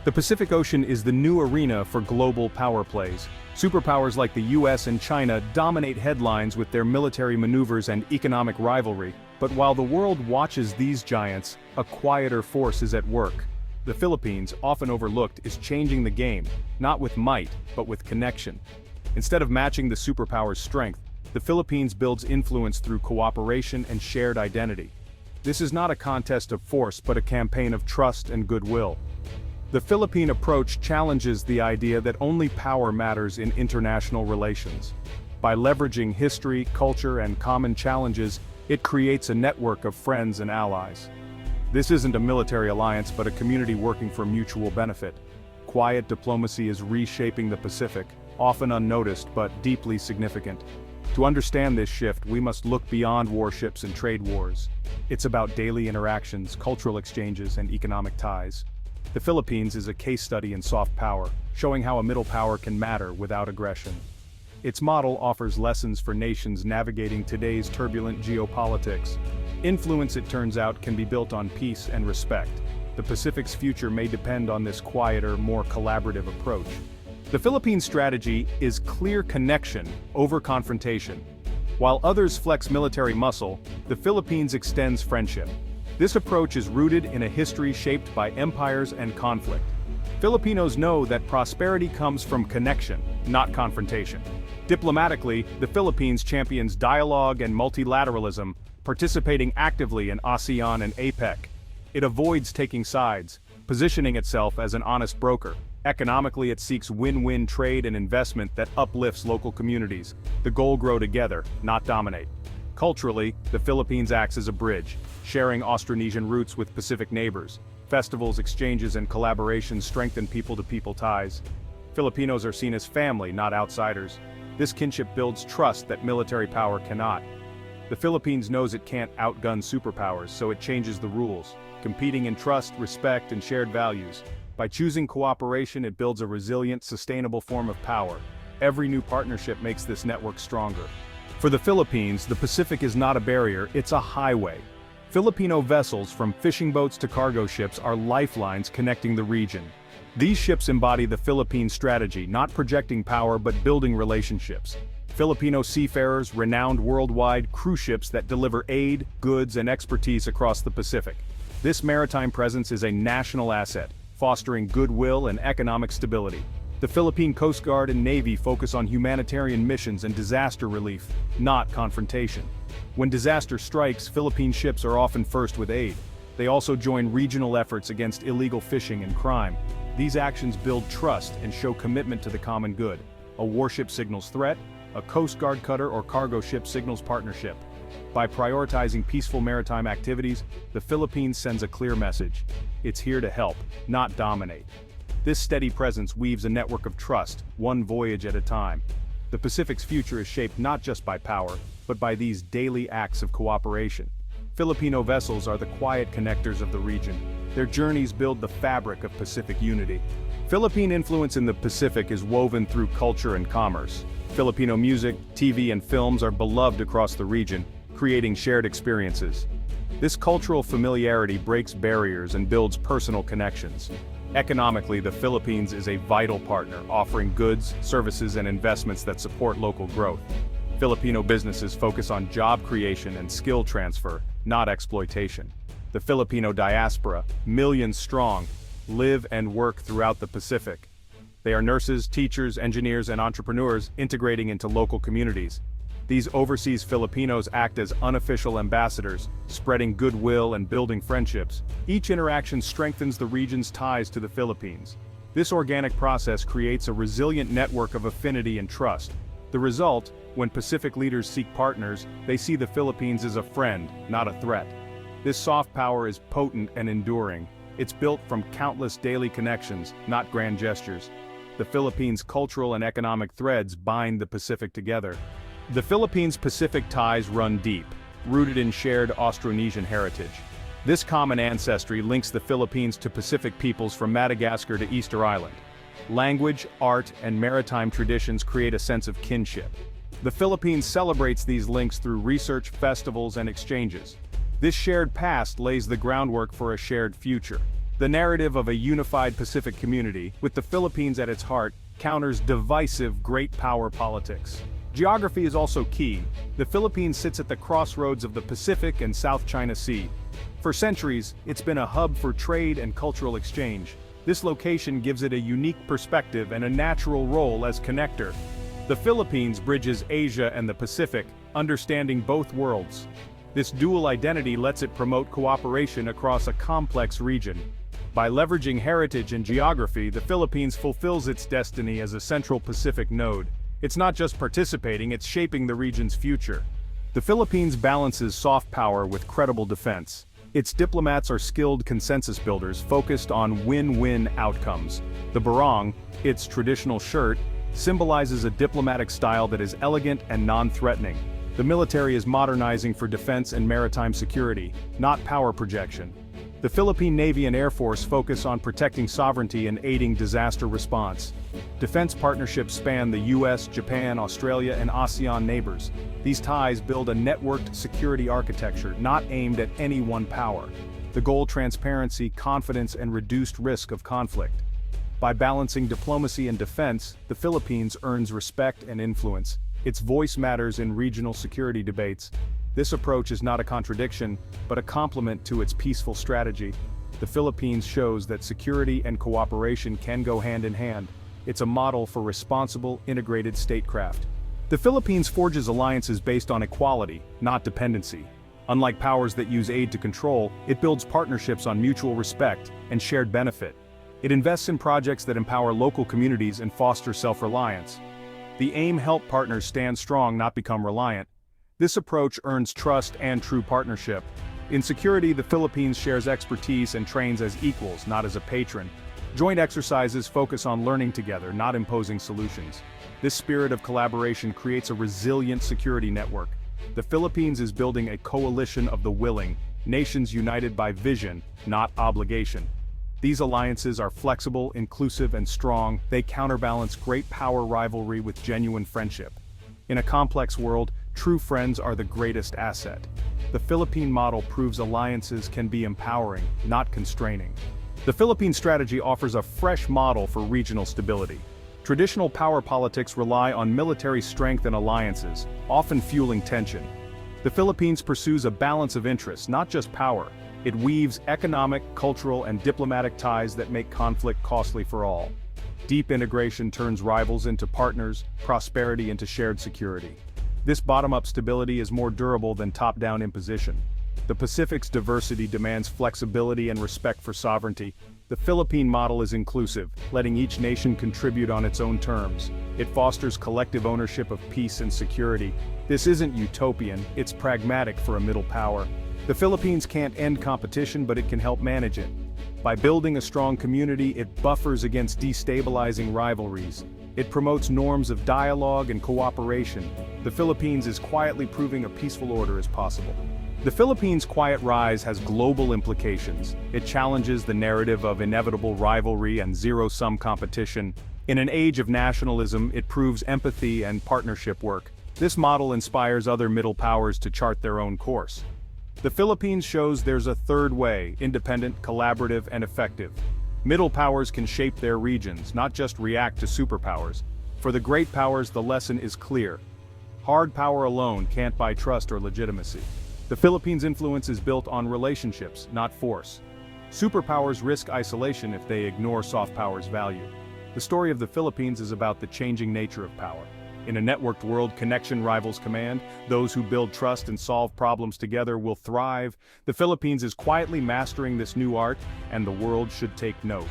The Pacific Ocean is the new arena for global power plays. Superpowers like the US and China dominate headlines with their military maneuvers and economic rivalry, but while the world watches these giants, a quieter force is at work. The Philippines, often overlooked, is changing the game, not with might, but with connection. Instead of matching the superpower's strength, the Philippines builds influence through cooperation and shared identity. This is not a contest of force but a campaign of trust and goodwill. The Philippine approach challenges the idea that only power matters in international relations. By leveraging history, culture, and common challenges, it creates a network of friends and allies. This isn't a military alliance but a community working for mutual benefit. Quiet diplomacy is reshaping the Pacific, often unnoticed but deeply significant. To understand this shift, we must look beyond warships and trade wars. It's about daily interactions, cultural exchanges, and economic ties. The Philippines is a case study in soft power, showing how a middle power can matter without aggression. Its model offers lessons for nations navigating today's turbulent geopolitics. Influence, it turns out, can be built on peace and respect. The Pacific's future may depend on this quieter, more collaborative approach. The Philippines' strategy is clear connection over confrontation. While others flex military muscle, the Philippines extends friendship. This approach is rooted in a history shaped by empires and conflict. Filipinos know that prosperity comes from connection, not confrontation. Diplomatically, the Philippines champions dialogue and multilateralism, participating actively in ASEAN and APEC. It avoids taking sides, positioning itself as an honest broker. Economically, it seeks win-win trade and investment that uplifts local communities. The goal: grow together, not dominate. Culturally, the Philippines acts as a bridge, sharing Austronesian roots with Pacific neighbors. Festivals, exchanges, and collaborations strengthen people-to-people ties. Filipinos are seen as family, not outsiders. This kinship builds trust that military power cannot. The Philippines knows it can't outgun superpowers, so it changes the rules, competing in trust, respect, and shared values. By choosing cooperation, it builds a resilient, sustainable form of power. Every new partnership makes this network stronger. For the Philippines, the Pacific is not a barrier, it's a highway. Filipino vessels, from fishing boats to cargo ships, are lifelines connecting the region. These ships embody the Philippine strategy, not projecting power but building relationships. Filipino seafarers, renowned worldwide, cruise ships that deliver aid, goods, and expertise across the Pacific. This maritime presence is a national asset, fostering goodwill and economic stability. The Philippine Coast Guard and Navy focus on humanitarian missions and disaster relief, not confrontation. When disaster strikes, Philippine ships are often first with aid. They also join regional efforts against illegal fishing and crime. These actions build trust and show commitment to the common good. A warship signals threat, a Coast Guard cutter or cargo ship signals partnership. By prioritizing peaceful maritime activities, the Philippines sends a clear message. It's here to help, not dominate. This steady presence weaves a network of trust, one voyage at a time. The Pacific's future is shaped not just by power, but by these daily acts of cooperation. Filipino vessels are the quiet connectors of the region. Their journeys build the fabric of Pacific unity. Philippine influence in the Pacific is woven through culture and commerce. Filipino music, TV, and films are beloved across the region, creating shared experiences. This cultural familiarity breaks barriers and builds personal connections. Economically, the Philippines is a vital partner, offering goods, services, and investments that support local growth. Filipino businesses focus on job creation and skill transfer, not exploitation. The Filipino diaspora, millions strong, live and work throughout the Pacific. They are nurses, teachers, engineers, and entrepreneurs integrating into local communities. These overseas Filipinos act as unofficial ambassadors, spreading goodwill and building friendships. Each interaction strengthens the region's ties to the Philippines. This organic process creates a resilient network of affinity and trust. The result, when Pacific leaders seek partners, they see the Philippines as a friend, not a threat. This soft power is potent and enduring. It's built from countless daily connections, not grand gestures. The Philippines' cultural and economic threads bind the Pacific together. The Philippines' Pacific ties run deep, rooted in shared Austronesian heritage. This common ancestry links the Philippines to Pacific peoples from Madagascar to Easter Island. Language, art, and maritime traditions create a sense of kinship. The Philippines celebrates these links through research, festivals, and exchanges. This shared past lays the groundwork for a shared future. The narrative of a unified Pacific community, with the Philippines at its heart, counters divisive great power politics. Geography is also key. The Philippines sits at the crossroads of the Pacific and South China Sea. For centuries, it's been a hub for trade and cultural exchange. This location gives it a unique perspective and a natural role as connector. The Philippines bridges Asia and the Pacific, understanding both worlds. This dual identity lets it promote cooperation across a complex region. By leveraging heritage and geography, the Philippines fulfills its destiny as a Central Pacific node. It's not just participating, it's shaping the region's future. The Philippines balances soft power with credible defense. Its diplomats are skilled consensus builders focused on win-win outcomes. The barong, its traditional shirt, symbolizes a diplomatic style that is elegant and non-threatening. The military is modernizing for defense and maritime security, not power projection. The Philippine Navy and Air Force focus on protecting sovereignty and aiding disaster response. Defense partnerships span the US, Japan, Australia, and ASEAN neighbors. These ties build a networked security architecture not aimed at any one power. The goal: transparency, confidence, and reduced risk of conflict. By balancing diplomacy and defense, the Philippines earns respect and influence. Its voice matters in regional security debates. This approach is not a contradiction, but a complement to its peaceful strategy. The Philippines shows that security and cooperation can go hand in hand. It's a model for responsible, integrated statecraft. The Philippines forges alliances based on equality, not dependency. Unlike powers that use aid to control, it builds partnerships on mutual respect and shared benefit. It invests in projects that empower local communities and foster self-reliance. The aim: help partners stand strong, not become reliant. This approach earns trust and true partnership. In security, the Philippines shares expertise and trains as equals, not as a patron. Joint exercises focus on learning together, not imposing solutions. This spirit of collaboration creates a resilient security network. The Philippines is building a coalition of the willing, nations united by vision, not obligation. These alliances are flexible, inclusive, and strong. They counterbalance great power rivalry with genuine friendship. In a complex world, true friends are the greatest asset. The Philippine model proves alliances can be empowering, not constraining. The Philippine strategy offers a fresh model for regional stability. Traditional power politics rely on military strength and alliances, often fueling tension. The Philippines pursues a balance of interests, not just power. It weaves economic, cultural, and diplomatic ties that make conflict costly for all. Deep integration turns rivals into partners, prosperity into shared security. This bottom-up stability is more durable than top-down imposition. The Pacific's diversity demands flexibility and respect for sovereignty. The Philippine model is inclusive, letting each nation contribute on its own terms. It fosters collective ownership of peace and security. This isn't utopian, it's pragmatic for a middle power. The Philippines can't end competition, but it can help manage it. By building a strong community, it buffers against destabilizing rivalries. It promotes norms of dialogue and cooperation. The Philippines is quietly proving a peaceful order is possible. The Philippines' quiet rise has global implications. It challenges the narrative of inevitable rivalry and zero-sum competition. In an age of nationalism, it proves empathy and partnership work. This model inspires other middle powers to chart their own course. The Philippines shows there's a third way: independent, collaborative, and effective. Middle powers can shape their regions, not just react to superpowers. For the great powers, the lesson is clear. Hard power alone can't buy trust or legitimacy. The Philippines' influence is built on relationships, not force. Superpowers risk isolation if they ignore soft power's value. The story of the Philippines is about the changing nature of power. In a networked world, connection rivals command. Those who build trust and solve problems together will thrive. The Philippines is quietly mastering this new art, and the world should take note.